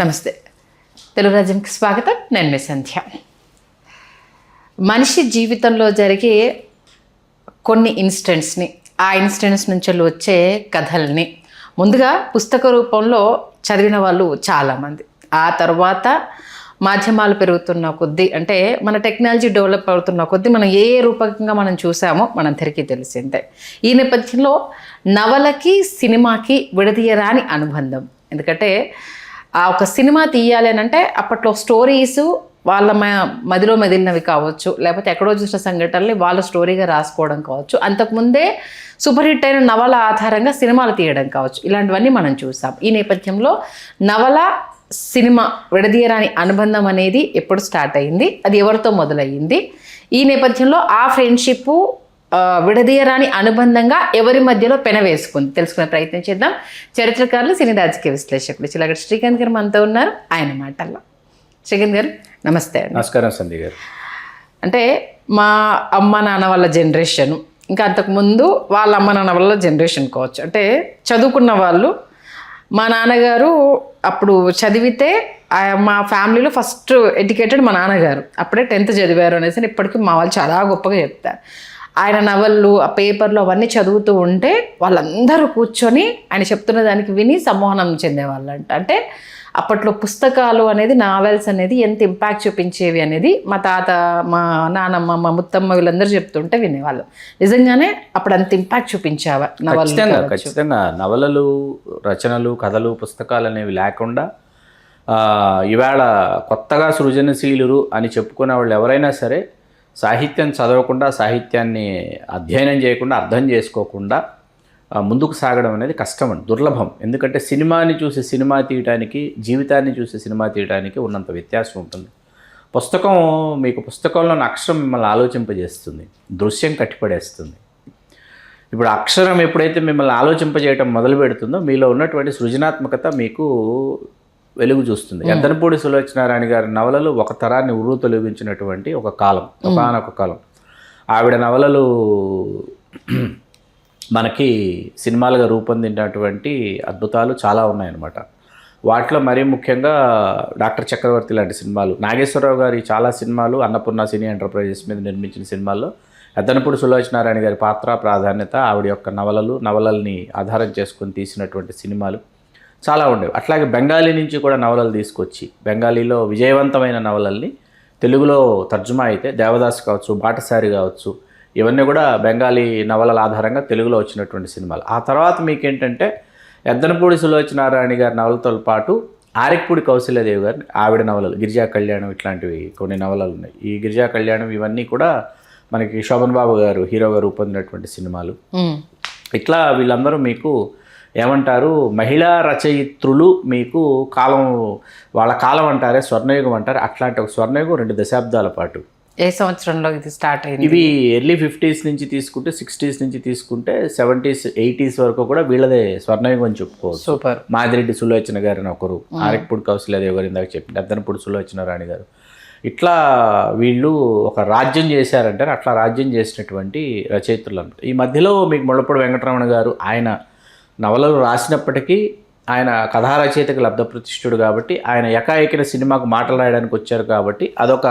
నమస్తే. తెలుగు రాజ్యంకి స్వాగతం. నేను మీ సంధ్య. మనిషి జీవితంలో జరిగే కొన్ని ఇన్సిడెంట్స్ని, ఆ ఇన్సిడెంట్స్ నుంచి వచ్చే కథల్ని ముందుగా పుస్తక రూపంలో చదివిన వాళ్ళు చాలామంది. ఆ తర్వాత మాధ్యమాలు పెరుగుతున్న కొద్దీ, అంటే మన టెక్నాలజీ డెవలప్ అవుతున్న కొద్దీ మనం ఏ రూపకంగా మనం చూసామో మనందరికీ తెలిసిందే. ఈ నేపథ్యంలో నవలకి సినిమాకి విడదీయరాని అనుబంధం. ఎందుకంటే ఆ ఒక సినిమా తీయాలి అని అంటే అప్పట్లో స్టోరీసు వాళ్ళ మదిలో మెదిలినవి కావచ్చు, లేకపోతే ఎక్కడో చూసిన సంఘటనల్ని వాళ్ళ స్టోరీగా రాసుకోవడం కావచ్చు, అంతకుముందే సూపర్ హిట్ అయిన నవల ఆధారంగా సినిమాలు తీయడం కావచ్చు, ఇలాంటివన్నీ మనం చూసాం. ఈ నేపథ్యంలో నవల సినిమా విడదీయరాని అనుబంధం అనేది ఎప్పుడు స్టార్ట్ అయింది, అది ఎవరితో మొదలయ్యింది, ఈ నేపథ్యంలో ఆ ఫ్రెండ్షిప్ విడదీయరాని అనుబంధంగా ఎవరి మధ్యలో పెనవేసుకుంది తెలుసుకునే ప్రయత్నం చేద్దాం. చరిత్రకారులు, సినీ రాజకీయ విశ్లేషకులు చిలగడ శ్రీకాంత్ గారు మనతో ఉన్నారు. ఆయన మాటల్లో. శ్రీకాంత్ గారు నమస్తే అండి. నమస్కారం సంధ్య గారు. అంటే మా అమ్మ నాన్న వాళ్ళ జనరేషన్, ఇంకా అంతకుముందు వాళ్ళ అమ్మ నాన్న వాళ్ళ జనరేషన్ కావచ్చు, అంటే చదువుకున్న వాళ్ళు. మా నాన్నగారు అప్పుడు చదివితే మా ఫ్యామిలీలో ఫస్ట్ ఎడ్యుకేటెడ్ మా నాన్నగారు, అప్పుడే 10th చదివారు అనేసి ఇప్పటికీ మా వాళ్ళు చాలా గొప్పగా చెప్తారు. ఆయన నవళ్ళు, ఆ పేపర్లు అవన్నీ చదువుతూ ఉంటే వాళ్ళందరూ కూర్చొని ఆయన చెప్తున్న దానికి విని సమ్మోహనం చెందేవాళ్ళంట. అంటే అప్పట్లో పుస్తకాలు అనేది, నావెల్స్ అనేది ఎంత ఇంపాక్ట్ చూపించేవి అనేది మా తాత, మా నానమ్మ, మా ముత్తమ్మ వీళ్ళందరూ చెప్తుంటే వినేవాళ్ళం. నిజంగానే అప్పుడు అంత ఇంపాక్ట్ చూపించావా నవలు? ఖచ్చితంగా నవలలు, రచనలు, కథలు, పుస్తకాలు అనేవి లేకుండా ఇవాళ కొత్తగా సృజనశీలురు అని చెప్పుకునే వాళ్ళు ఎవరైనా సరే సాహిత్యం చదవకుండా, సాహిత్యాన్ని అధ్యయనం చేయకుండా, అర్థం చేసుకోకుండా ముందుకు సాగడం అనేది కష్టం, దుర్లభం. ఎందుకంటే సినిమాని చూసి సినిమా తీయటానికి, జీవితాన్ని చూసి సినిమా తీయటానికి ఉన్నంత వ్యత్యాసం ఉంటుంది. పుస్తకం, మీకు పుస్తకంలోని అక్షరం మిమ్మల్ని ఆలోచింపజేస్తుంది, దృశ్యం కట్టిపడేస్తుంది. ఇప్పుడు అక్షరం ఎప్పుడైతే మిమ్మల్ని ఆలోచింపజేయటం మొదలు పెడుతుందో మీలో ఉన్నటువంటి సృజనాత్మకత మీకు వెలుగు చూస్తుంది. ఎద్దనపూడి సులోచనారాణి గారి నవలలు ఒక తరాన్ని ఉర్రు తొలగించినటువంటి ఒక కాలం, ఒకనొక కాలం. ఆవిడ నవలలు మనకి సినిమాలుగా రూపొందినటువంటి అద్భుతాలు చాలా ఉన్నాయన్నమాట. వాటిలో మరీ ముఖ్యంగా డాక్టర్ చక్రవర్తి లాంటి సినిమాలు, నాగేశ్వరరావు గారి చాలా సినిమాలు, అన్నపూర్ణ సినీ ఎంటర్ప్రైజెస్ మీద నిర్మించిన సినిమాల్లో ఎద్దనపూడి సులోచనారాణి గారి పాత్ర, ప్రాధాన్యత, ఆవిడ యొక్క నవలల్ని ఆధారం చేసుకొని తీసినటువంటి సినిమాలు చాలా ఉండేవి. అట్లాగే బెంగాలీ నుంచి కూడా నవలలు తీసుకొచ్చి, బెంగాలీలో విజయవంతమైన నవలల్ని తెలుగులో తర్జుమా అయితే దేవదాస్ కావచ్చు, బాటసారి కావచ్చు, ఇవన్నీ కూడా బెంగాలీ నవలల ఆధారంగా తెలుగులో వచ్చినటువంటి సినిమాలు. ఆ తర్వాత మీకేంటంటే ఎద్దనపూడి సులోచనారాణి గారి నవలతో పాటు ఆరిక్పూడి కౌశల్యదేవి గారి ఆవిడ నవలలు, గిరిజా కళ్యాణం, ఇట్లాంటివి కొన్ని నవలలు ఉన్నాయి. ఈ గిరిజా కళ్యాణం ఇవన్నీ కూడా మనకి శోభన్ బాబు గారు హీరోగా రూపొందినటువంటి సినిమాలు. ఇట్లా వీళ్ళందరూ మీకు ఏమంటారు, మహిళా రచయిత్రులు మీకు కాలం, వాళ్ళ కాలం అంటారే స్వర్ణయుగం అంటారు. అట్లాంటి ఒక స్వర్ణయుగం 2 దశాబ్దాల పాటు. ఏ సంవత్సరంలో ఇది స్టార్ట్ అయింది? ఇవి ఎర్లీ 50s నుంచి తీసుకుంటే, 60s నుంచి తీసుకుంటే 70s 80s వరకు కూడా వీళ్ళదే స్వర్ణయుగం అని చెప్పుకోవచ్చు. సూపర్. మాదిరెడ్డి సులోచన గారు అని ఒకరు, ఆరిక్పూడి కౌశల్యదేవి గారు ఇందాక చెప్పి, ఎద్దనపూడి సులోచన రాణి గారు, ఇట్లా వీళ్ళు ఒక రాజ్యం చేశారంటారు. అట్లా రాజ్యం చేసినటువంటి రచయిత్రులు అనమాట. ఈ మధ్యలో మీకు ముళ్ళపూడి వెంకటరమణ గారు, ఆయన నవలలు రాసినప్పటికీ ఆయన కథా రచయితకు లబ్ధప్రతిష్ఠుడు కాబట్టి, ఆయన ఎకాఎకిన సినిమాకు మాటలు రాయడానికి వచ్చారు కాబట్టి అదొక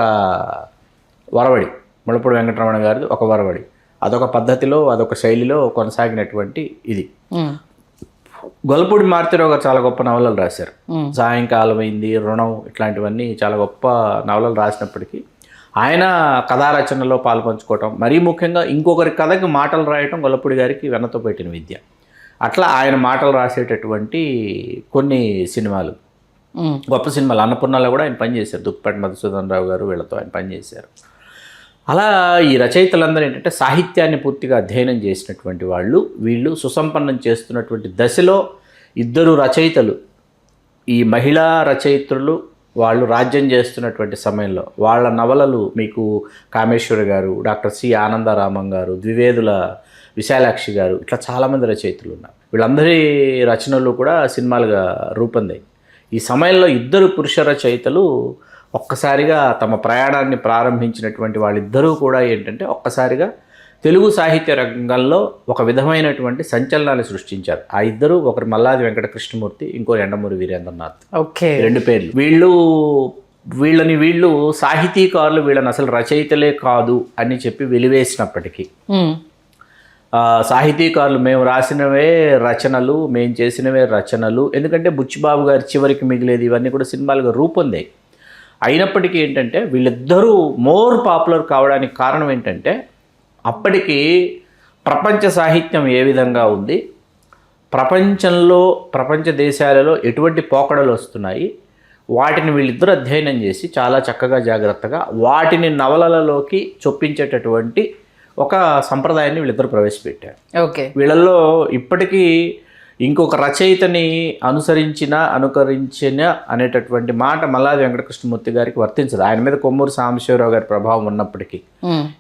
వరవడి. ముళ్ళపూడి వెంకటరమణ గారిది ఒక వరవడి, అదొక పద్ధతిలో, అదొక శైలిలో కొనసాగినటువంటి ఇది. గొల్లపూడి మారుతిరావు గారు చాలా గొప్ప నవలలు రాశారు. సాయంకాలం అయింది, రుణం, ఇట్లాంటివన్నీ చాలా గొప్ప నవలలు రాసినప్పటికీ ఆయన కథా రచనలో పాల్పంచుకోవటం, మరీ ముఖ్యంగా ఇంకొకరి కథకి మాటలు రాయటం గొల్లపూడి గారికి వెన్నతో పెట్టిన విద్య. అట్లా ఆయన మాటలు రాసేటటువంటి కొన్ని సినిమాలు, గొప్ప సినిమాలు. అన్నపూర్ణలో కూడా ఆయన పనిచేశారు, దుక్పాటి మధుసూదన్ రావు గారు, వీళ్ళతో ఆయన పనిచేశారు. అలా ఈ రచయితలందరూ ఏంటంటే సాహిత్యాన్ని పూర్తిగా అధ్యయనం చేసినటువంటి వాళ్ళు. వీళ్ళు సుసంపన్నం చేస్తున్నటువంటి దశలో ఇద్దరు రచయితలు, ఈ మహిళా రచయిత్రులు, వాళ్ళు రాజ్యం చేస్తున్నటువంటి సమయంలో వాళ్ళ నవలలు మీకు కామేశ్వరి గారు, డాక్టర్ సి ఆనందరామం గారు, ద్వివేదుల విశాలాక్షి గారు, ఇట్లా చాలామంది రచయితలు ఉన్నారు. వీళ్ళందరి రచనలు కూడా సినిమాలుగా రూపొందాయి. ఈ సమయంలో ఇద్దరు పురుష రచయితలు ఒక్కసారిగా తమ ప్రయాణాన్ని ప్రారంభించినటువంటి వాళ్ళిద్దరూ కూడా ఏంటంటే ఒక్కసారిగా తెలుగు సాహిత్య రంగంలో ఒక విధమైనటువంటి సంచలనాన్ని సృష్టించారు. ఆ ఇద్దరు, ఒకరు మల్లాది వెంకట కృష్ణమూర్తి, ఇంకోరు ఎండమూరి వీరేంద్రనాథ్. ఓకే. 2 పేర్లు. వీళ్ళు సాహితీకారులు, వీళ్ళని అసలు రచయితలే కాదు అని చెప్పి వెలివేసినప్పటికీ సాహితీకారులు మేము రాసినవే రచనలు, మేము చేసినవే రచనలు, ఎందుకంటే బుచ్చిబాబు గారి చివరికి మిగిలేది ఇవన్నీ కూడా సినిమాలుగా రూపొందాయి. అయినప్పటికీ ఏంటంటే వీళ్ళిద్దరూ మోర్ పాపులర్ కావడానికి కారణం ఏంటంటే అప్పటికి ప్రపంచ సాహిత్యం ఏ విధంగా ఉంది, ప్రపంచ దేశాలలో ఎటువంటి పోకడలు వస్తున్నాయి, వాటిని వీళ్ళిద్దరూ అధ్యయనం చేసి చాలా చక్కగా జాగ్రత్తగా వాటిని నవలలలోకి చొప్పించేటటువంటి ఒక సంప్రదాయాన్ని వీళ్ళిద్దరు ప్రవేశపెట్టారు. ఓకే. వీళ్ళల్లో ఇప్పటికీ ఇంకొక రచయితని అనుకరించిన అనేటటువంటి మాట మల్లాది వెంకటకృష్ణమూర్తి గారికి వర్తించదు. ఆయన మీద కొమ్మూరు సాంబశివరావు గారి ప్రభావం ఉన్నప్పటికీ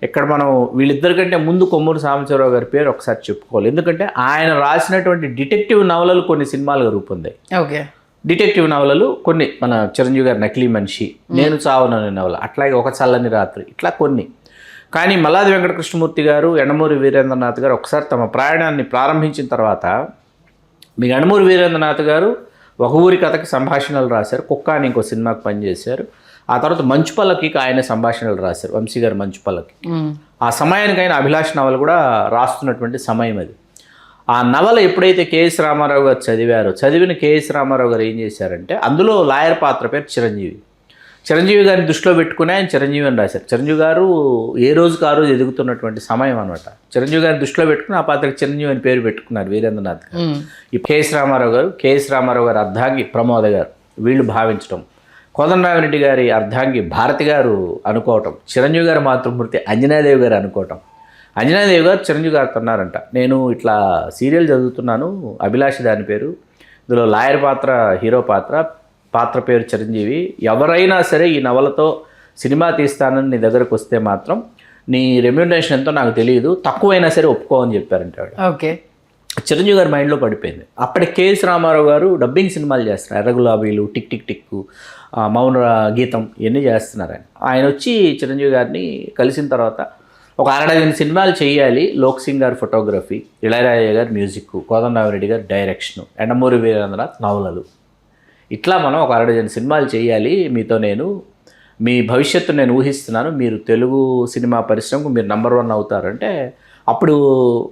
ఇక్కడ మనం వీళ్ళిద్దరికంటే ముందు కొమ్మూరు సాంబశివరావు గారి పేరు ఒకసారి చెప్పుకోవాలి. ఎందుకంటే ఆయన రాసినటువంటి డిటెక్టివ్ నవలలు కొన్ని సినిమాలుగా రూపొందాయి. ఓకే. డిటెక్టివ్ నవలలు కొన్ని, మన చిరంజీవి గారి నకిలీ మనిషి, నేను చావుననే నవల, అట్లాగే ఒక చల్లని రాత్రి, ఇట్లా కొన్ని. కానీ మల్లాది వెంకటకృష్ణమూర్తి గారు, ఎండమూరి వీరేంద్రనాథ్ గారు ఒకసారి తమ ప్రయాణాన్ని ప్రారంభించిన తర్వాత, మీకు ఎండమూరి వీరేంద్రనాథ్ గారు ఒక ఊరి కథకి సంభాషణలు రాశారు, కుక్క అని ఇంకో సినిమాకి పనిచేశారు. ఆ తర్వాత మంచు పల్లకి ఆయన సంభాషణలు రాశారు, వంశీ గారు మంచు పల్లకి. ఆ సమయానికి ఆయన అభిలాష్ నవల కూడా రాస్తున్నటువంటి సమయం అది. ఆ నవల ఎప్పుడైతే కేఎస్ రామారావు గారు చదివిన కేఎస్ రామారావు గారు ఏం చేశారంటే అందులో లాయర్ పాత్ర పేరు చిరంజీవి గారిని దృష్టిలో పెట్టుకుని ఆయన చిరంజీవి అని రాశారు. చిరంజీవి గారు ఏ రోజుకి ఆ రోజు ఎదుగుతున్నటువంటి సమయం అనమాట. చిరంజీవి గారిని దృష్టిలో పెట్టుకుని ఆ పాత్రకి చిరంజీవి అని పేరు పెట్టుకున్నారు వీరేంద్రనాథ్ గారు. ఈ కేఎస్ రామారావు గారు అర్ధాంగి ప్రమోద గారు, వీళ్ళు భావించడం, కోదండరామిరెడ్డి గారి అర్ధాంగి భారతి గారు అనుకోవటం, చిరంజీవి గారి మాతృమూర్తి అంజనాదేవి గారు అనుకోవటం. అంజనాదేవి గారు చిరంజీవి గారితో అన్నారంట, నేను ఇట్లా సీరియల్ చదువుతున్నాను, అభిలాష్ దాని పేరు, ఇందులో లాయర్ పాత్ర హీరో పాత్ర పేరు చిరంజీవి, ఎవరైనా సరే ఈ నవలతో సినిమా తీస్తానని నీ దగ్గరకు వస్తే మాత్రం నీ రెమ్యూనరేషన్ ఎంతో నాకు తెలియదు, తక్కువైనా సరే ఒప్పుకో అని చెప్పారంటాడు. ఓకే. చిరంజీవి గారి మైండ్లో పడిపోయింది. అప్పటి కేఎస్ రామారావు గారు డబ్బింగ్ సినిమాలు చేస్తున్నారు, ఎర్రగులాబీలు, టిక్ టిక్ టిక్కు, మౌన గీతం, ఇవన్నీ చేస్తున్నారు. ఆయన వచ్చి చిరంజీవి గారిని కలిసిన తర్వాత ఒక 60 సినిమాలు చేయాలి, లోక్ సింగ్ గారి ఫోటోగ్రఫీ, ఇళయరాజా గారి మ్యూజిక్, కోదండరామిరెడ్డి గారి డైరెక్షను, ఎండమూరి వీరేంద్రనాథ్ నవలలు, ఇట్లా మనం ఒక 60 సినిమాలు చేయాలి, మీతో నేను మీ భవిష్యత్తు నేను ఊహిస్తున్నాను, మీరు తెలుగు సినిమా పరిశ్రమకు మీరు నెంబర్ 1 అవుతారంటే అప్పుడు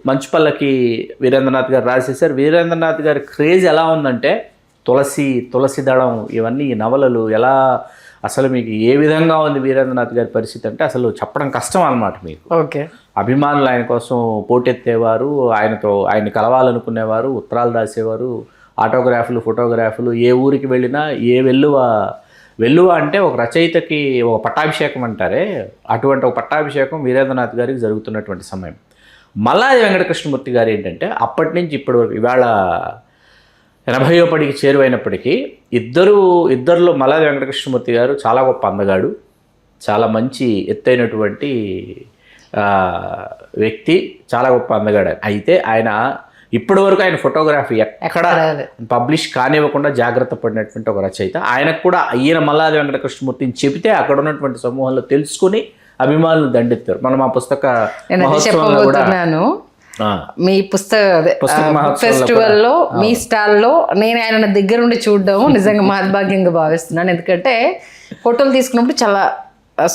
మంచు పల్లకి వీరేంద్రనాథ్ గారు రాసేసారు. వీరేంద్రనాథ్ గారి క్రేజ్ ఎలా ఉందంటే తులసి దళం, ఇవన్నీ నవలలు ఎలా, అసలు మీకు ఏ విధంగా ఉంది వీరేంద్రనాథ్ గారి పరిస్థితి అంటే అసలు చెప్పడం కష్టం అన్నమాట మీకు. ఓకే. అభిమానులు ఆయన కోసం పోటెత్తేవారు, ఆయన్ని కలవాలనుకునేవారు, ఉత్తరాలు రాసేవారు, ఆటోగ్రాఫ్లు, ఫోటోగ్రాఫ్లు, ఏ ఊరికి వెళ్ళినా వెల్లువ అంటే ఒక రచయితకి ఒక పట్టాభిషేకం అంటారే, అటువంటి ఒక పట్టాభిషేకం వీరేంద్రనాథ్ గారికి జరుగుతున్నటువంటి సమయం. మల్లాది వెంకటకృష్ణమూర్తి గారు ఏంటంటే అప్పటి నుంచి ఇప్పటి వరకు ఇవాళ 80వ పడికి చేరువైనప్పటికీ ఇద్దరిలో మల్లాది వెంకటకృష్ణమూర్తి గారు చాలా గొప్ప అందగాడు, చాలా మంచి ఎత్తైనటువంటి వ్యక్తి, చాలా గొప్ప అందగాడు. అయితే ఆయన ఇప్పటి వరకు ఆయన ఫోటోగ్రఫీ ఎక్కడ పబ్లిష్ కానివ్వకుండా జాగ్రత్త పడినటువంటి ఒక రచయిత. ఆయనకు కూడా ఈయన మల్లాది వెంకటకృష్ణమూర్తిని చెబితే అక్కడ ఉన్నటువంటి సమూహంలో తెలుసుకుని అభిమానులు దండెత్తారు. మనం ఆ పుస్తక మహోత్సవంలో కూడా మీ పుస్తక ఫెస్టివల్లో మీ స్టాల్లో నేను ఆయన దగ్గర ఉండి చూడడం నిజంగా మహద్భాగ్యంగా భావిస్తున్నాను. ఎందుకంటే ఫోటోలు తీసుకున్నప్పుడు చాలా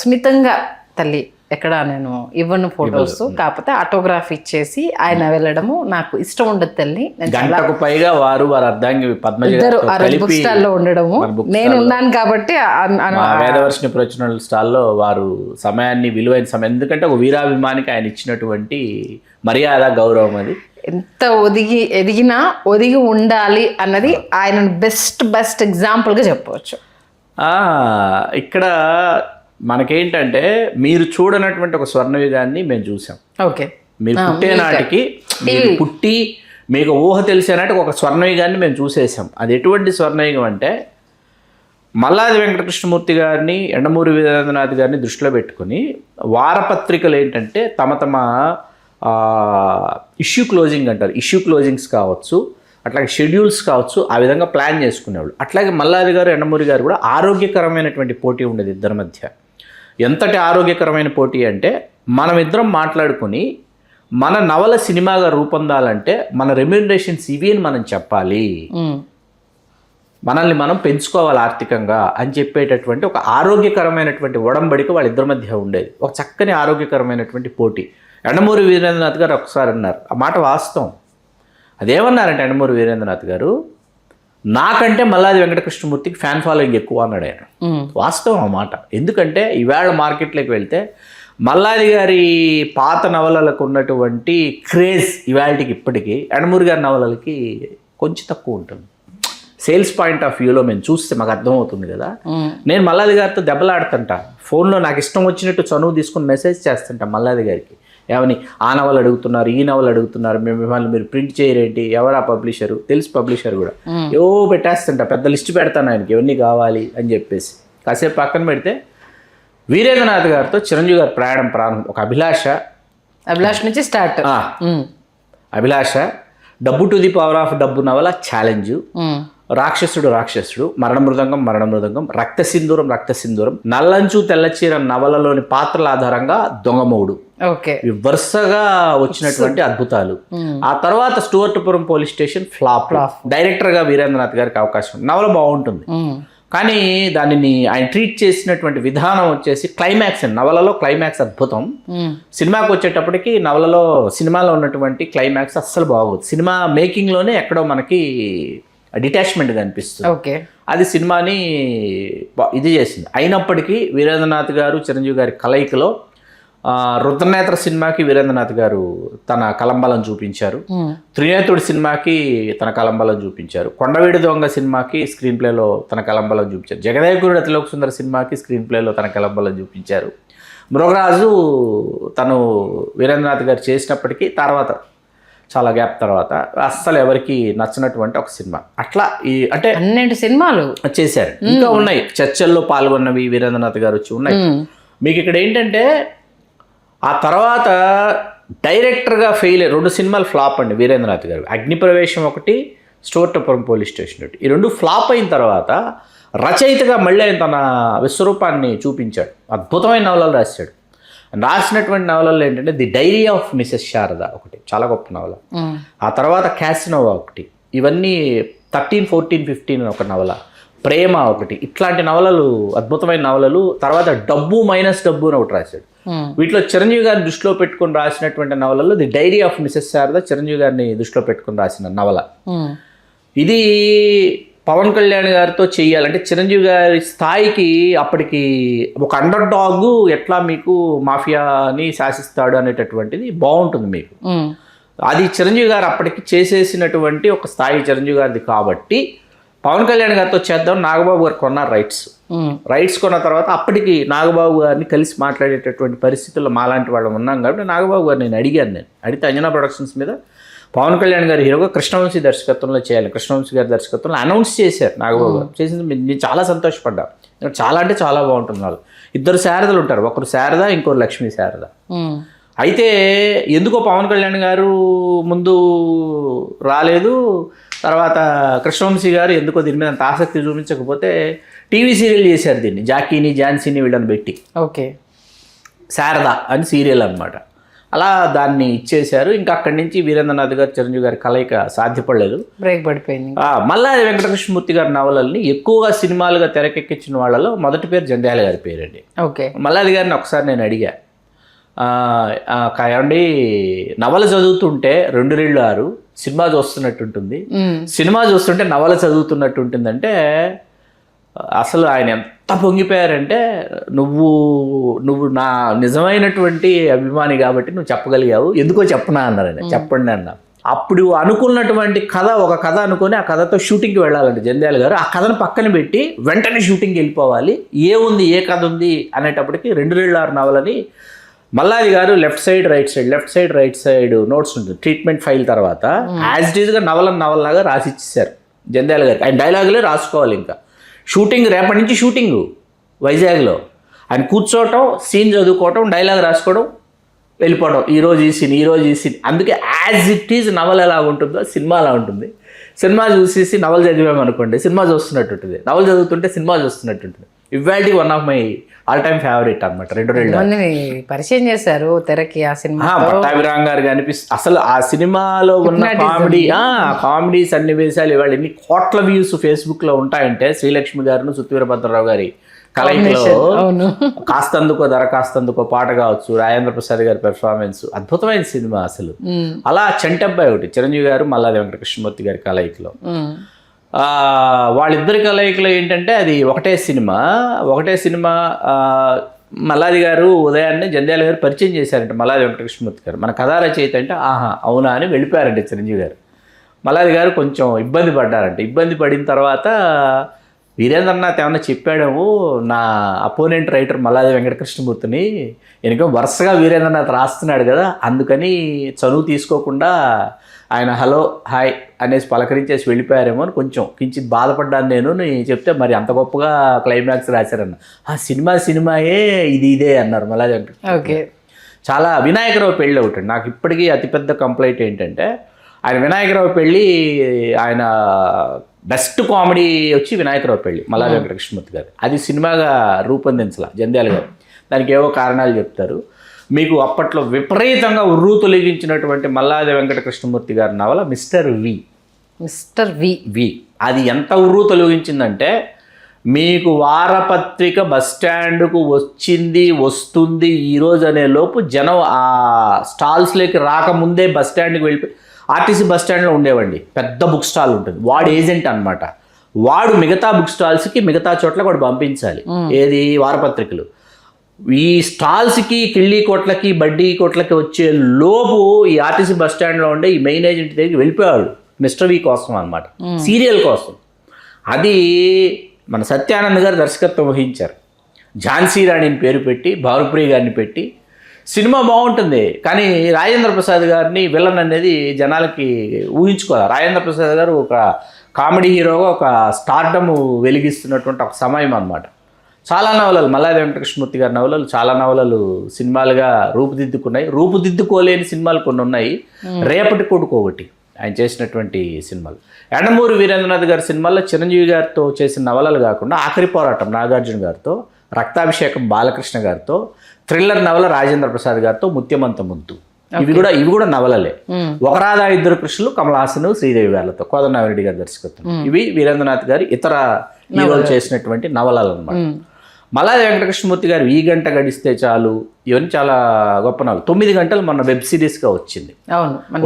సున్నితంగా, తల్లి ఎక్కడ నేను ఇవ్వను ఫొటోస్, కాకపోతే ఆటోగ్రాఫ్ ఇచ్చేసి ఆయన వెళ్ళడము నాకు ఇష్టం ఉండదు తల్లి. గంటకు పైగా వారు అర్ధాంగి ఇద్దరు బుక్ స్టాల్లో ఉండడము, నేను ఉన్నాను కాబట్టి వేదవర్షిణి ప్రచురణల స్టాల్లో వారు సమయాన్ని, విలువైన సమయం, ఎందుకంటే ఒక వీరాభిమానికి ఆయన ఇచ్చినటువంటి మర్యాద, గౌరవం, అది ఎంత ఒదిగి ఉండాలి అన్నది ఆయన బెస్ట్ ఎగ్జాంపుల్గా చెప్పవచ్చు. ఇక్కడ మనకేంటంటే మీరు చూడనటువంటి ఒక స్వర్ణయుగాన్ని మేము చూసాం. ఓకే. మీరు పుట్టే నాటికి, మీరు పుట్టి మీకు ఊహ తెలిసే నాటికి ఒక స్వర్ణయుగాన్ని మేము చూసేసాం. అది ఎటువంటి స్వర్ణయుగం అంటే మల్లాది వెంకటకృష్ణమూర్తి గారిని, ఎండమూరి వీరేంద్రనాథ్ గారిని దృష్టిలో పెట్టుకుని వారపత్రికలు ఏంటంటే తమ ఇష్యూ క్లోజింగ్ అంటారు, ఇష్యూ క్లోజింగ్స్ కావచ్చు, అట్లాగే షెడ్యూల్స్ కావచ్చు, ఆ విధంగా ప్లాన్ చేసుకునేవాళ్ళు. అట్లాగే మల్లాది గారు, ఎండమూరి గారు కూడా ఆరోగ్యకరమైనటువంటి పోటీ ఉండేది ఇద్దరి మధ్య. ఎంతటి ఆరోగ్యకరమైన పోటీ అంటే మనం ఇద్దరం మాట్లాడుకుని మన నవల సినిమాగా రూపొందాలంటే మన రెమ్యూనరేషన్స్ ఇవి అని మనం చెప్పాలి, మనల్ని మనం పెంచుకోవాలి ఆర్థికంగా అని చెప్పేటటువంటి ఒక ఆరోగ్యకరమైనటువంటి ఒడంబడిక వాళ్ళిద్దరి మధ్య ఉండేది. ఒక చక్కని ఆరోగ్యకరమైనటువంటి పోటీ. యండమూరి వీరేంద్రనాథ్ గారు ఒకసారి అన్నారు, ఆ మాట వాస్తవం. అదేమన్నారంటే యండమూరి వీరేంద్రనాథ్ గారు, నాకంటే మల్లాది వెంకటకృష్ణమూర్తికి ఫ్యాన్ ఫాలోయింగ్ ఎక్కువ అన్నాడు ఆయన. వాస్తవం ఆ మాట. ఎందుకంటే ఈవేళ మార్కెట్లోకి వెళ్తే మల్లాది గారి పాత నవలలకు ఉన్నటువంటి క్రేజ్ ఇవాళకి ఇప్పటికీ యండమూరి గారి నవలలకి కొంచెం తక్కువ ఉంటుంది. సేల్స్ పాయింట్ ఆఫ్ వ్యూలో మేము చూస్తే మాకు అర్థమవుతుంది కదా. నేను మల్లాది గారితో దెబ్బలాడుతుంటా, ఫోన్లో నాకు ఇష్టం వచ్చినట్టు చనువు తీసుకుని మెసేజ్ చేస్తుంటా మల్లాది గారికి, ఏమని ఆ నవలు అడుగుతున్నారు, ఈ నవలు అడుగుతున్నారు, మేము మిమ్మల్ని మీరు ప్రింట్ చేయరేంటి, ఎవరా పబ్లిషరు, తెలుసు పబ్లిషర్ కూడా, ఏవో పెట్టేస్తుంటా, పెద్ద లిస్ట్ పెడతాను ఆయనకి ఇవన్నీ కావాలి అని చెప్పేసి. కాసేపు పక్కన పెడితే వీరేంద్రనాథ్ గారితో చిరంజీవి గారి ప్రయాణం ప్రారంభం. ఒక అభిలాష నుంచి స్టార్ట్. అభిలాష, డబ్బు టు ది పవర్ ఆఫ్ డబ్బు నవల ఛాలెంజ్, రాక్షసుడు, మరణమృదంగం, రక్తసింధూరం, నల్లంచు తెల్లచీర నవలలోని పాత్రల ఆధారంగా దొంగమౌడు, వరుసగా వచ్చినటువంటి అద్భుతాలు. ఆ తర్వాత స్టూవర్ట్పురం పోలీస్ స్టేషన్ ఫ్లాప్. డైరెక్టర్గా వీరేంద్రనాథ్ గారికి అవకాశం. నవల బాగుంటుంది, కానీ దానిని ఆయన ట్రీట్ చేసినటువంటి విధానం వచ్చేసి క్లైమాక్స్. నవలలో క్లైమాక్స్ అద్భుతం, సినిమాకి వచ్చేటప్పటికి సినిమాలో ఉన్నటువంటి క్లైమాక్స్ అస్సలు బాగోదు. సినిమా మేకింగ్లోనే ఎక్కడో మనకి డిటాచ్మెంట్ కనిపిస్తుంది. అది సినిమాని ఇది చేసింది. అయినప్పటికీ వీరేంద్రనాథ్ గారు చిరంజీవి గారి కలయికలో రుద్రనేత్ర సినిమాకి వీరేంద్రనాథ్ గారు తన కలంబలం చూపించారు, త్రినేత్రుడి సినిమాకి తన కలంబలం చూపించారు, కొండవీడి దొంగ సినిమాకి స్క్రీన్ ప్లేలో తన కలంబలం చూపించారు, జగదేగురుడు అతిలోక సుందర సినిమాకి స్క్రీన్ ప్లేలో తన కలంబలం చూపించారు. మృగరాజు తను వీరేంద్రనాథ్ గారు చేసినప్పటికీ తర్వాత చాలా గ్యాప్ తర్వాత అస్సలు ఎవరికి నచ్చినటువంటి ఒక సినిమా. అట్లా అంటే 12 సినిమాలు చేశారు. ఇంకా ఉన్నాయి చర్చల్లో పాల్గొన్నవి వీరేంద్రనాథ్ గారు వచ్చి ఉన్నాయి. మీకు ఇక్కడ ఏంటంటే ఆ తర్వాత డైరెక్టర్గా ఫెయిల్ 2 సినిమాలు ఫ్లాప్ అండి వీరేంద్రనాథ్ గారు. అగ్నిప్రవేశం ఒకటి, స్టూవర్ట్పురం పోలీస్ స్టేషన్ ఒకటి. ఈ 2 ఫ్లాప్ అయిన తర్వాత రచయితగా మళ్ళీ ఆయన తన విశ్వరూపాన్ని చూపించాడు. అద్భుతమైన నవలలు రాశాడు. రాసినటువంటి నవలల్లో ఏంటంటే the diary of Mrs Sharada ఒకటి చాలా గొప్ప నవల. ఆ తర్వాత క్యాసినోవా ఒకటి, ఇవన్నీ 13, 14, 15 ఒక నవల, ప్రేమ ఒకటి, ఇట్లాంటి నవలలు అద్భుతమైన నవలలు. తర్వాత డబ్బు మైనస్ డబ్బు అని ఒకటి రాశాడు. వీటిలో చిరంజీవి గారిని దృష్టిలో పెట్టుకుని రాసినటువంటి నవలలో the diary of Mrs Sharada Chiranjeevi గారిని దృష్టిలో పెట్టుకుని రాసిన నవల. ఇది పవన్ కళ్యాణ్ గారితో చెయ్యాలంటే చిరంజీవి గారి స్థాయికి అప్పటికి ఒక అండర్ డాగ్ ఎట్లా మీకు మాఫియాని శాసిస్తాడు అనేటటువంటిది బాగుంటుంది మీకు. అది చిరంజీవి గారు అప్పటికి చేసేసినటువంటి ఒక స్థాయి చిరంజీవి గారిది. కాబట్టి పవన్ కళ్యాణ్ గారితో చేద్దాం నాగబాబు గారు కొన్నారు రైట్స్ కొన్న తర్వాత అప్పటికి నాగబాబు గారిని కలిసి మాట్లాడేటటువంటి పరిస్థితుల్లో మాలాంటి వాళ్ళం ఉన్నాం. కాబట్టి నాగబాబు గారు నేను అడిగితే అంజనా ప్రొడక్షన్స్ మీద పవన్ కళ్యాణ్ గారి హీరోగా కృష్ణవంశీ దర్శకత్వంలో చేయాలి, కృష్ణవంశీ గారి దర్శకత్వంలో అనౌన్స్ చేశారు. నాగబాబు గారు చేసింది నేను చాలా సంతోషపడ్డా. చాలా అంటే చాలా బాగుంటుంది. వాళ్ళు 2 శారదలు ఉంటారు, ఒకరు శారద ఇంకొకరు లక్ష్మీ శారద. అయితే ఎందుకో పవన్ కళ్యాణ్ గారు ముందు రాలేదు, తర్వాత కృష్ణవంశీ గారు ఎందుకో దీని మీద అంత ఆసక్తి చూపించకపోతే టీవీ సీరియల్ చేశారు దీన్ని, జాకీని ఝాన్సీని వీళ్ళని పెట్టి. శారద అని సీరియల్ అనమాట. అలా దాన్ని ఇచ్చేశారు. ఇంకా అక్కడి నుంచి వీరేంద్రనాథ్ గారు చిరంజీవి గారి కలయిక సాధ్యపడలేదు, బ్రేక్ పడిపోయింది. మళ్ళీ వెంకటకృష్ణమూర్తి గారి నవలల్ని ఎక్కువగా సినిమాలుగా తెరకెక్కించిన వాళ్ళలో మొదటి పేరు జంధ్యాల గారి పేరండి. మల్లాది గారిని ఒకసారి నేను అడిగా, ఏమండి నవల చదువుతుంటే 2 రెళ్ళు 6 సినిమా చూస్తున్నట్టుంటుంది, సినిమా చూస్తుంటే నవల చదువుతున్నట్టు ఉంటుందంటే అసలు ఆయన ఎంత పొంగిపోయారంటే నువ్వు నా నిజమైనటువంటి అభిమాని కాబట్టి నువ్వు చెప్పగలిగావు, ఎందుకో చెప్పనా అన్నారు ఆయన. చెప్పండి అన్న. అప్పుడు అనుకున్నటువంటి ఒక కథ అనుకొని ఆ కథతో షూటింగ్కి వెళ్ళాలంటే జంధ్యాల గారు ఆ కథను పక్కన పెట్టి వెంటనే షూటింగ్కి వెళ్ళిపోవాలి, ఏ కథ ఉంది అనేటప్పటికి 2 రెళ్ళు 6 నవలని మల్లాది గారు left side right side notes ఉంటుంది ట్రీట్మెంట్ ఫైల్ తర్వాత యాజ్ ఇట్ ఈజ్గా నవలలాగా రాసి ఇచ్చేసారు జంధ్యాల గారికి. ఆయన డైలాగులే రాసుకోవాలి. ఇంకా షూటింగ్ రేపటి నుంచి షూటింగు వైజాగ్లో, ఆయన కూర్చోవటం, సీన్ చదువుకోవటం, డైలాగ్ రాసుకోవడం, వెళ్ళిపోవడం, ఈరోజు ఈ సీన్. అందుకే యాజ్ ఇట్ ఈజ్ నవల ఎలా ఉంటుందో సినిమా అలా ఉంటుంది. సినిమా చూసేసి నవల చదివామనుకోండి సినిమా చూస్తున్నట్టు ఉంటుంది, నవల చదువుతుంటే సినిమా చూస్తున్నట్టు ఉంటుంది. ఇవాళ one of my all time favourite అనమాట. రెండు మందిని పరిచయం చేశారు తెరకి ఆ సినిమా. పట్టాభిరామ్ గారు అసలు ఆ సినిమాలో ఉన్న కామెడీ సన్నివేశాలు ఇవాళ ఎన్ని కోట్ల వ్యూస్ ఫేస్బుక్ లో ఉంటాయంటే శ్రీలక్ష్మి గారు సుత్వీరభద్రరావు గారి కలయికలో కాస్తందుకో దరఖాస్తందుకో పాట కావచ్చు, రాజేంద్ర ప్రసాద్ గారి పెర్ఫార్మెన్స్ అద్భుతమైన సినిమా అసలు. అలా చంటబ్బాయి ఒకటి చిరంజీవి గారు మల్లాది వెంకటకృష్ణమూర్తి గారి కలయికలో, వాళ్ళిద్దరి కలయికలో ఏంటంటే అది ఒకటే సినిమా. మల్లాది గారు ఉదయాన్నే జంధ్యాల గారు పరిచయం చేశారంట మల్లాది వెంకటకృష్ణమూర్తి గారు. మన కథా రచయిత అంటే ఆహా అవునా అని వెళ్ళిపోయారంటే చిరంజీవి గారు. మల్లాది గారు కొంచెం ఇబ్బంది పడ్డారంట. ఇబ్బంది పడిన తర్వాత వీరేంద్రనాథ్ ఏమన్నా చెప్పాడేమో నా అపోనెంట్ రైటర్ మల్లాది వెంకటకృష్ణమూర్తిని, ఎందుకో వరుసగా వీరేంద్రనాథ్ రాస్తున్నాడు కదా, అందుకని చనువు తీసుకోకుండా ఆయన హలో హాయ్ అనేసి పలకరించేసి వెళ్ళిపోయారేమో అని కొంచెం కించిత్ బాధపడ్డాను నేను చెప్తే, మరి అంత గొప్పగా క్లైమాక్స్ రాశారన్న. ఆ సినిమాయే ఇదే అన్నారు మల్లాది వెంకటకృష్ణ. ఓకే. చాలా వినాయకరావు పెళ్ళి ఒకటి నాకు ఇప్పటికీ అతిపెద్ద కంప్లైంట్ ఏంటంటే, ఆయన వినాయకరావు పెళ్ళి ఆయన బెస్ట్ కామెడీ వచ్చి వినాయకరావు పెళ్ళి మల్లాది వెంకటకృష్ణమూర్తి గారు. అది సినిమాగా రూపొందించాల జంధ్యాల గారు. దానికి ఏవో కారణాలు చెప్తారు. మీకు అప్పట్లో విపరీతంగా ఉర్రూ తొలగించినటువంటి మల్లాది వెంకటకృష్ణమూర్తి గారి నవల మిస్టర్ వి. అది ఎంత ఉర్రూ తొలగించిందంటే, మీకు వారపత్రిక బస్టాండ్కు వస్తుంది ఈరోజు అనే లోపు జనం ఆ స్టాల్స్లోకి రాకముందే బస్టాండ్కి వెళ్ళిపోయి, ఆర్టీసీ బస్టాండ్లో ఉండేవండి పెద్ద బుక్ స్టాల్ ఉంటుంది, వాడు ఏజెంట్ అనమాట. వాడు మిగతా బుక్ స్టాల్స్కి మిగతా చోట్ల వాడు పంపించాలి ఏది వారపత్రికలు. ఈ స్టాల్స్కి కిళ్ళీ కోట్లకి బడ్డీ కోట్లకి వచ్చే లోపు ఈ ఆర్టీసీ బస్టాండ్లో ఉండే ఈ మెయిన్ ఏజెంట్ దగ్గరికి వెళ్ళిపోయాడు మిస్టర్ వి కోసం అనమాట, సీరియల్ కోసం. అది మన సత్యానంద్ గారు దర్శకత్వం వహించారు. ఝాన్సీ రాణిని పేరు పెట్టి భానుప్రియ గారిని పెట్టి సినిమా బాగుంటుంది. కానీ రాజేంద్ర ప్రసాద్ గారిని విలన్ అనేది జనాలకి ఊహించుకోవాలి. రాజేంద్ర ప్రసాద్ గారు ఒక కామెడీ హీరోగా ఒక స్టార్డమ్ వెలిగిస్తున్నటువంటి ఒక సమయం అన్నమాట. చాలా నవలలు మల్లాది వెంకటకృష్ణమూర్తి గారి నవలలు చాలా నవలలు సినిమాలుగా రూపుదిద్దుకున్నాయి. రూపుదిద్దుకోలేని సినిమాలు కొన్ని ఉన్నాయి. రేపటి కొడుకు ఒకటి ఆయన చేసినటువంటి సినిమాలు. యండమూరి వీరేంద్రనాథ్ గారి సినిమాల్లో చిరంజీవి గారితో చేసిన నవలలు కాకుండా ఆఖరి పోరాటం నాగార్జున గారితో, రక్తాభిషేకం బాలకృష్ణ గారితో, థ్రిల్లర్ నవల రాజేంద్ర ప్రసాద్ గారితో, ముత్యమంత ముద్దు, ఇవి కూడా నవలలే. ఒక రాధా ఇద్దరు కృష్ణులు కమల్ హాసన్ శ్రీదేవి గారితో, కోదండరామిరెడ్డి గారి దర్శకత్వం. ఇవి వీరేంద్రనాథ్ గారి ఇతర హీరోలు చేసినటువంటి నవలలు అనమాట. మల్లాది వెంకటకృష్ణమూర్తి గారు ఈ గంట గడిస్తే చాలు, ఇవన్నీ చాలా గొప్ప నవలు. 9 గంటలు మన వెబ్ సిరీస్గా వచ్చింది.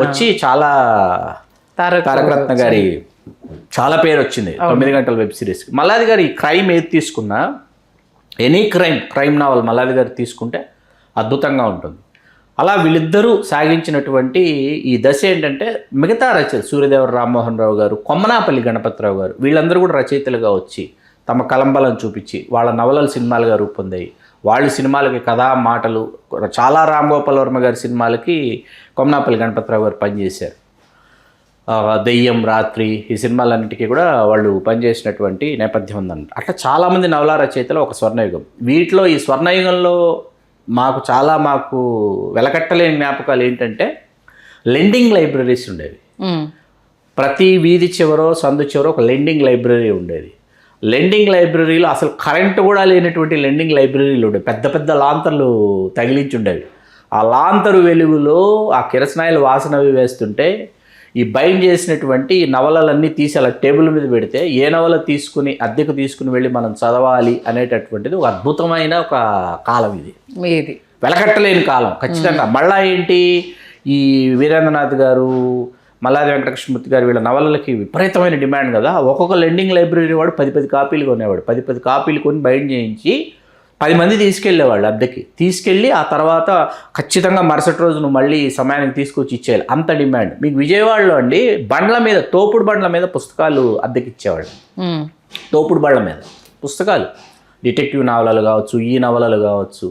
వచ్చి చాలా తారకరత్న గారి చాలా పేరు వచ్చింది 9 గంటల వెబ్ సిరీస్కి. మల్లాది గారు ఈ క్రైమ్ ఏది తీసుకున్నా, ఎనీ క్రైమ్ నావల్ మల్లాది గారు తీసుకుంటే అద్భుతంగా ఉంటుంది. అలా వీళ్ళిద్దరూ సాగించినటువంటి ఈ దశ ఏంటంటే, మిగతా రచయితలు సూర్యదేవర రామ్మోహన్ రావు గారు, కొమ్మనాపల్లి గణపతిరావు గారు, వీళ్ళందరూ కూడా రచయితలుగా వచ్చి తమ కలంబలం చూపించి వాళ్ళ నవలలు సినిమాలుగా రూపొందాయి. వాళ్ళు సినిమాలకి కథా మాటలు చాలా రామ్ గోపాల్ వర్మ గారి సినిమాలకి కొమ్మనాపల్లి గణపతిరావు గారు పనిచేశారు. దెయ్యం, రాత్రి, ఈ సినిమాలన్నిటికీ కూడా వాళ్ళు పనిచేసినటువంటి నేపథ్యం ఉందన్నమాట. అట్లా చాలామంది నవలా రచయితలు ఒక స్వర్ణయుగం. వీటిలో ఈ స్వర్ణయుగంలో మాకు వెలకట్టలేని జ్ఞాపకాలు ఏంటంటే, లెండింగ్ లైబ్రరీస్ ఉండేవి. ప్రతి వీధి చివరో సందు చివరో ఒక లెండింగ్ లైబ్రరీ ఉండేది. లెండింగ్ లైబ్రరీలో అసలు కరెంటు కూడా లేనటువంటి లెండింగ్ లైబ్రరీలు ఉండేవి. పెద్ద పెద్ద లాంతర్లు తగిలించి ఉండేవి. ఆ లాంతరు వెలుగులో ఆ కిరసనాయిల వాసనవి వేస్తుంటే ఈ బైండ్ చేసినటువంటి నవలలన్నీ తీసి అలా టేబుల్ మీద పెడితే ఏ నవల అద్దెకు తీసుకుని వెళ్ళి మనం చదవాలి అనేటటువంటిది ఒక అద్భుతమైన ఒక కాలం ఇది. వెలకట్టలేని కాలం ఖచ్చితంగా. మళ్ళా ఏంటి, ఈ వీరేంద్రనాథ్ గారు, మల్లాది వెంకటకృష్ణమూర్తి గారు వీళ్ళ నవలలకి విపరీతమైన డిమాండ్ కదా. ఒక్కొక్క లెండింగ్ లైబ్రరీ వాడు 10 కాపీలు కొనేవాడు. 10 కాపీలు కొని బైండ్ చేయించి 10 మంది తీసుకెళ్ళేవాళ్ళు అద్దెకి. తీసుకెళ్ళి ఆ తర్వాత ఖచ్చితంగా మరుసటి రోజు నువ్వు మళ్ళీ సమయానికి తీసుకొచ్చి ఇచ్చేయాలి, అంత డిమాండ్. మీకు విజయవాడలో అండి తోపుడు బండ్ల మీద పుస్తకాలు అద్దెకి ఇచ్చేవాళ్ళు. తోపుడు బండ్ల మీద పుస్తకాలు, డిటెక్టివ్ నవలలు కావచ్చు, ఈ నవలలు కావచ్చు.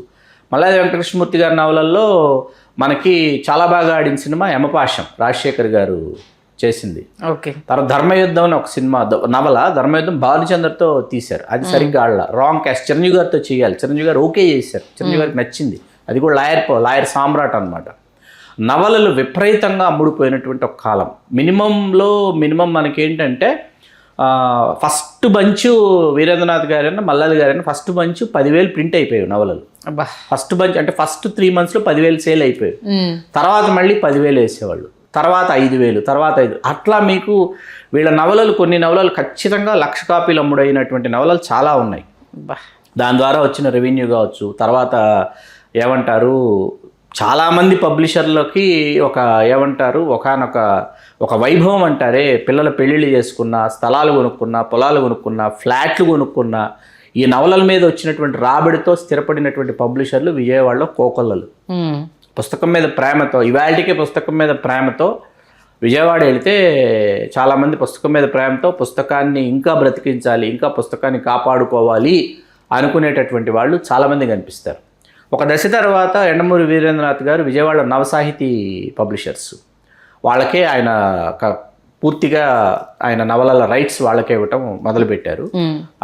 మల్లాది వెంకటకృష్ణమూర్తి గారి నవలల్లో మనకి చాలా బాగా ఆడిన సినిమా యమపాశం, రాజశేఖర్ గారు చేసింది. తర్వాత ధర్మయుద్ధం అని ఒక సినిమా నవల, ధర్మయుద్ధం భానుచంద్రతో తీశారు. అది సరిగ్గా ఆడలా, రాంగ్ క్యాస్ట్. చిరంజీవి గారితో చేయాలి, చిరంజీవి గారు ఓకే చేశారు, చిరంజీవి గారికి నచ్చింది. అది కూడా లాయర్ సామ్రాట్ అనమాట. నవలలు విపరీతంగా అమ్ముడుపోయినటువంటి ఒక కాలం. మినిమం మనకేంటంటే ఫస్ట్ బంచు వీరేంద్రనాథ్ గారైనా మల్లాది గారైనా ఫస్ట్ బంచు 10,000 ప్రింట్ అయిపోయాయి నవలలు. అబ్బా. ఫస్ట్ బంచ్ అంటే ఫస్ట్ 3 monthsలో 10,000 సేల్ అయిపోయాయి. తర్వాత మళ్ళీ 10,000 వేసేవాళ్ళు, తర్వాత 5,000, తర్వాత 5 అట్లా మీకు వీళ్ళ నవలలు కొన్ని నవలలు ఖచ్చితంగా 1,00,000 కాపీలు అమ్ముడైనటువంటి నవలలు చాలా ఉన్నాయి. దాని ద్వారా వచ్చిన రెవెన్యూ కావచ్చు, తర్వాత ఏమంటారు చాలామంది పబ్లిషర్లకి ఏమంటారు ఒక వైభవం అంటారే, పిల్లల పెళ్ళిళ్ళు చేసుకున్న, స్థలాలు కొనుక్కున్న, పొలాలు కొనుక్కున్న, ఫ్లాట్లు కొనుక్కున్న, ఈ నవలల మీద వచ్చినటువంటి రాబడితో స్థిరపడినటువంటి పబ్లిషర్లు విజయవాడలో కోకొల్లలు. పుస్తకం మీద ప్రేమతో, ఇవాళకే పుస్తకం మీద ప్రేమతో విజయవాడ వెళితే చాలామంది పుస్తకం మీద ప్రేమతో పుస్తకాన్ని ఇంకా బ్రతికించాలి, ఇంకా పుస్తకాన్ని కాపాడుకోవాలి అనుకునేటటువంటి వాళ్ళు చాలామంది కనిపిస్తారు. ఒక దశ తర్వాత యండమూరి వీరేంద్రనాథ్ గారు విజయవాడ నవసాహితీ పబ్లిషర్స్ వాళ్ళకే ఆయన పూర్తిగా ఆయన నవలల రైట్స్ వాళ్ళకే ఇవ్వటం మొదలుపెట్టారు.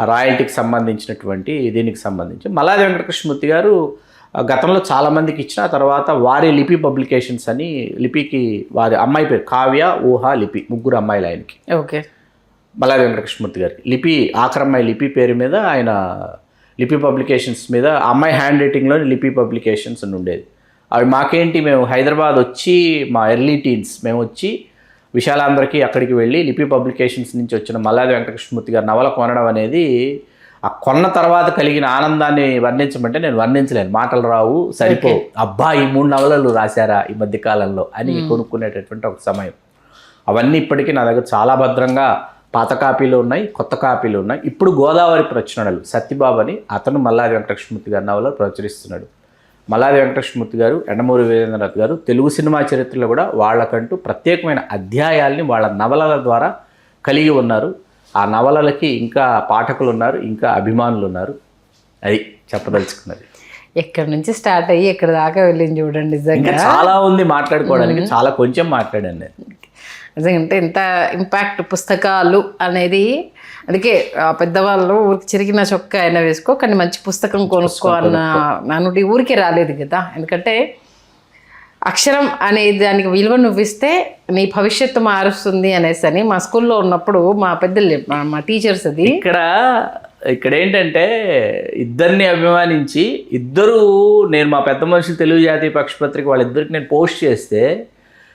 ఆ రాయల్టీకి సంబంధించినటువంటి దీనికి సంబంధించి మల్లాది వెంకటకృష్ణమూర్తి గారు గతంలో చాలామందికి ఇచ్చిన తర్వాత వారి లిపి పబ్లికేషన్స్ అని, లిపికి వారి అమ్మాయి పేరు కావ్య, ఊహ, లిపి, 3 అమ్మాయిలు ఆయనకి. ఓకే. మల్లాది వెంకటకృష్ణమూర్తి గారికి లిపి ఆఖరమ్మాయి లిపి పేరు మీద ఆయన లిపి పబ్లికేషన్స్ మీద అమ్మాయి హ్యాండ్ రైటింగ్లోని లిపి పబ్లికేషన్స్ అని ఉండేది. అవి మాకేంటి, మేము హైదరాబాద్ వచ్చి మా ఎర్లీ టీన్స్ మేము వచ్చి విశాలాంధ్రకి అక్కడికి వెళ్ళి లిపి పబ్లికేషన్స్ నుంచి వచ్చిన మల్లాది వెంకటకృష్ణమూర్తి గారి నవల కొనడం అనేది, ఆ కొన్న తర్వాత కలిగిన ఆనందాన్ని వర్ణించమంటే నేను వర్ణించలేను, మాటలు రావు, సరిపో. అబ్బా ఈ 3 నవలలు రాశారా ఈ మధ్యకాలంలో అని కొనుక్కునేటటువంటి ఒక సమయం. అవన్నీ ఇప్పటికీ నా దగ్గర చాలా భద్రంగా పాత కాపీలు ఉన్నాయి, కొత్త కాపీలు ఉన్నాయి. ఇప్పుడు గోదావరి ప్రచురణలు సత్యబాబు అని అతను మల్లాది వెంకటకృష్ణమూర్తి గారి నవలలు ప్రచురిస్తున్నాడు. మల్లాది వెంకటకృష్ణమూర్తి గారు, యండమూరి వీరేంద్రనాథ్ గారు తెలుగు సినిమా చరిత్రలో కూడా వాళ్ళకంటూ ప్రత్యేకమైన అధ్యాయాల్ని వాళ్ళ నవలల ద్వారా కలిగి ఉన్నారు. ఆ నవలలకి ఇంకా పాఠకులు ఉన్నారు, ఇంకా అభిమానులు ఉన్నారు. అది చెప్పదలుచుకున్నది. ఎక్కడి నుంచి స్టార్ట్ అయ్యి ఎక్కడ దాకా వెళ్ళింది చూడండి. నిజంగా చాలా ఉంది మాట్లాడుకోవడానికి, చాలా కొంచెం మాట్లాడాను నేను. నిజంగా అంటే ఎంత ఇంపాక్ట్ పుస్తకాలు అనేది. అందుకే పెద్దవాళ్ళు ఊరికి చిరిగిన చొక్కా అయినా వేసుకో కానీ మంచి పుస్తకం కొనుక్కో అన్న నానుడి ఊరికే రాలేదు కదా. ఎందుకంటే అక్షరం అనే దానికి విలువ నువ్విస్తే నీ భవిష్యత్తు మారుస్తుంది అనేసి అని మా స్కూల్లో ఉన్నప్పుడు మా పెద్దలు మా టీచర్స్ అది. ఇక్కడ ఏంటంటే ఇద్దరిని అభిమానించి నేను మా పెద్ద మనుషులు తెలుగు జాతీయ పక్షపత్రిక వాళ్ళిద్దరికి నేను పోస్ట్ చేస్తే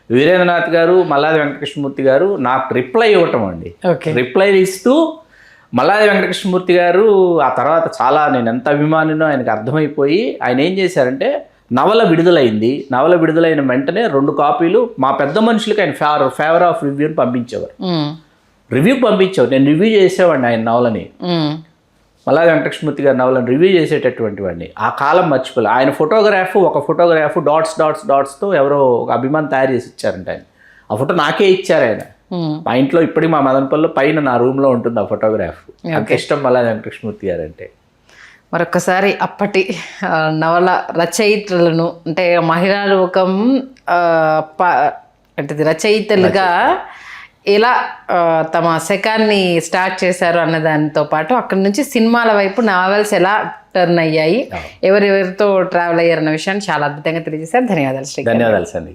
వీరేంద్రనాథ్ గారు, మల్లాది వెంకటకృష్ణమూర్తి గారు నాకు రిప్లై ఇవ్వటం అండి. రిప్లై ఇస్తూ మల్లాది వెంకటకృష్ణమూర్తి గారు ఆ తర్వాత చాలా నేను ఎంత అభిమానినో ఆయనకు అర్థమైపోయి ఆయన ఏం చేశారంటే, నవల విడుదలైంది, నవల విడుదలైన వెంటనే 2 కాపీలు మా పెద్ద మనుషులకి ఆయన ఫేవర్ ఆఫ్ రివ్యూని పంపించేవారు. నేను రివ్యూ చేసేవాడిని ఆయన నవలని. మల్లాది వెంకటకృష్ణమూర్తి గారి నవలను రివ్యూ చేసేటటువంటి వాడిని. ఆ కాలం మర్చిపోలే. ఆయన ఒక ఫోటోగ్రాఫ్ డాట్స్తో ఎవరో ఒక అభిమాని తయారు చేసి ఇచ్చారంట ఆయన. ఆ ఫోటో నాకే ఇచ్చారు ఆయన. మా ఇంట్లో ఇప్పటికీ మా మదనపల్లిలో పైన నా రూమ్లో ఉంటుంది ఆ ఫోటోగ్రాఫ్. అంత ఇష్టం మల్లాది వెంకటకృష్ణమూర్తి గారు అంటే. మరొకసారి అప్పటి నవల రచయితలను, అంటే మహిళా లోకం అంటే రచయితలుగా ఎలా తమ శకాన్ని స్టార్ట్ చేశారు అన్న దానితో పాటు అక్కడి నుంచి సినిమాల వైపు నావెల్స్ ఎలా టర్న్ అయ్యాయి, ఎవరెవరితో ట్రావెల్ అయ్యారన్న విషయాన్ని చాలా అద్భుతంగా తెలియజేశారు. ధన్యవాదాలు శ్రీ. ధన్యవాదాలు సంధ్య.